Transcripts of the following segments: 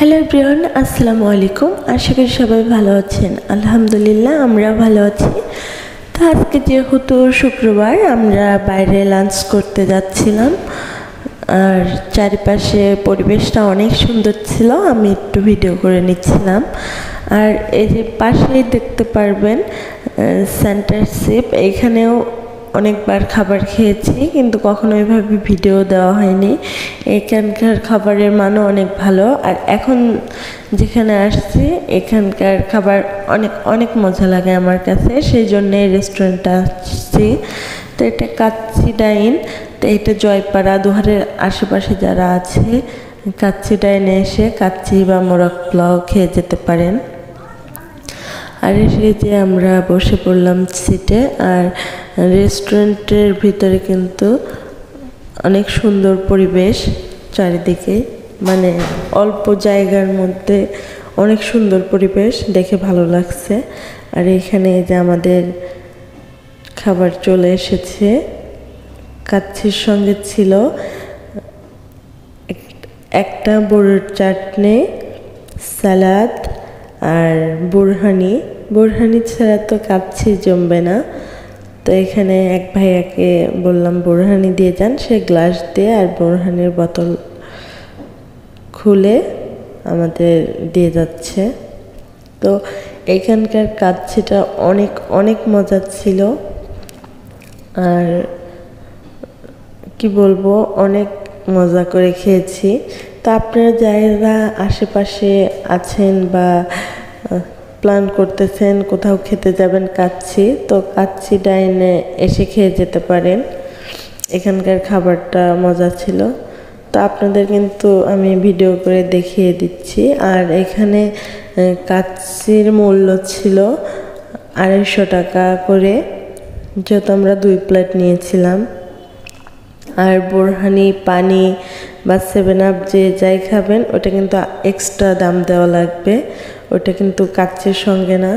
Hello everyone, আসসালামু আলাইকুম। আশা করি সবাই ভালো আছেন। আলহামদুলিল্লাহ আমরা ভালো আছি। তো আজকে যেহেতু শুক্রবার, আমরা বাইরে লাঞ্চ করতে যাচ্ছিলাম, আর চারিপাশে পরিবেশটা অনেক সুন্দর ছিল। আমি একটু ভিডিও করে নিচ্ছিলাম। আর এই যে পাশেই দেখতে পারবেন সেন্টার শিপ, এইখানেও অনেকবার খাবার খেয়েছি, কিন্তু কখনো এভাবে ভিডিও দেওয়া হয়নি। এখানকার খাবারের মানও অনেক ভালো। আর এখন যেখানে আসছি এখানকার খাবার অনেক অনেক মজা লাগে আমার কাছে, সেই জন্য এই রেস্টুরেন্টটা আসছি। তো এটা কাচ্চি ডাইন। তো এটা জয়পাড়া দুহারের আশেপাশে যারা আছে, কাচ্চি ডাইনে এসে কাচ্চি বা মোরগ পোলাও খেয়ে যেতে পারেন। আর এসে যে আমরা বসে পড়লাম সিটে। আর রেস্টুরেন্টের ভিতরে কিন্তু অনেক সুন্দর পরিবেশ চারিদিকে, মানে অল্প জায়গার মধ্যে অনেক সুন্দর পরিবেশ, দেখে ভালো লাগছে। আর এখানে যে আমাদের খাবার চলে এসেছে। কাচ্চির সঙ্গে ছিল একটা বড়ির চাটনি, সালাদ আর বুরহানি ছাড়া তো কাচ্চি জমবে না। তো এখানে এক ভাইয়াকে বললাম বুরহানি দিয়ে যান, সে গ্লাস দিয়ে আর বুরহানির বোতল খুলে আমাদের দিয়ে যাচ্ছে। তো এখানকার কাচ্চিটা অনেক অনেক মজার ছিল। আর কি বলবো, অনেক মজা করে খেয়েছি। তো আপনারা যারা আশেপাশে আছেন বা প্ল্যান করতেছেন কোথাও খেতে যাবেন কাচ্চি, তো কাচ্চি ডাইনে এসে খেয়ে যেতে পারেন। এখানকার খাবারটা মজা ছিল। তো আপনাদের কিন্তু আমি ভিডিও করে দেখিয়ে দিচ্ছি। আর এখানে কাচ্চির মূল্য ছিল 250 টাকা করে, যেহেতু আমরা 2 প্লেট নিয়েছিলাম। আর বুরহানি, পানি বা 7 আপ যে যাই খাবেন ওটা কিন্তু এক্সট্রা দাম দেওয়া লাগবে, ওটা কিন্তু কাচ্চির সঙ্গে না।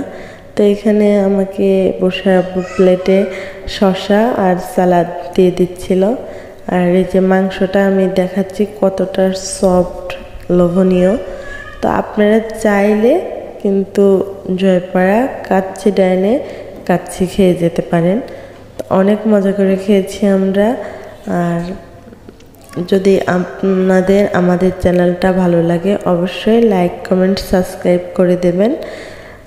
তো এখানে আমাকে বসে প্লেটে শসা আর সালাদ দিয়ে দিচ্ছিল। আর এই যে মাংসটা আমি দেখাচ্ছি কতটা সফট, লোভনীয়। তো আপনারা চাইলে কিন্তু জয়পাড়া কাচ্চি ডাইনে কাচ্চি খেয়ে যেতে পারেন। অনেক মজা করে খেয়েছি আমরা। আর যদি আপনাদের আমাদের চ্যানেলটা ভালো লাগে অবশ্যই লাইক, কমেন্ট, সাবস্ক্রাইব করে দেবেন।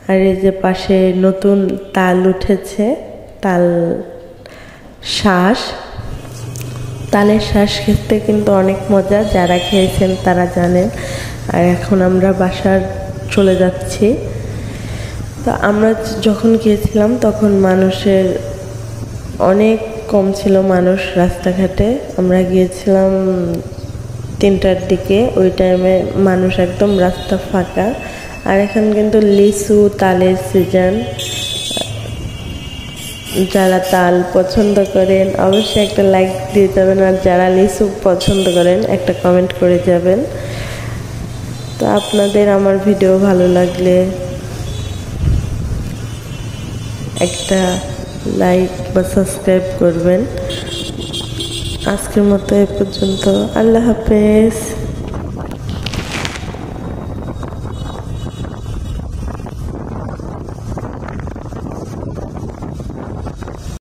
আর এই যে পাশে নতুন তাল উঠেছে, তালের শ্বাস খেতে কিন্তু অনেক মজা, যারা খেয়েছেন তারা জানেন। আর এখন আমরা বাসার চলে যাচ্ছি। তো আমরা যখন গিয়েছিলাম তখন মানুষের অনেক কম ছিল, মানুষ রাস্তাঘাটে। আমরা গিয়েছিলাম 3টার দিকে, ওই টাইমে মানুষ একদম রাস্তা ফাঁকা। আর এখন কিন্তু লিচু, তালের সিজন। যারা তাল পছন্দ করেন অবশ্যই একটা লাইক দিয়ে যাবেন, আর যারা লিচু পছন্দ করেন একটা কমেন্ট করে যাবেন। তো আপনাদের আমার ভিডিও ভালো লাগলে একটা লাইক বা সাবস্ক্রাইব করবেন। আজকের মতো এ পর্যন্ত। আল্লাহ হাফেজ।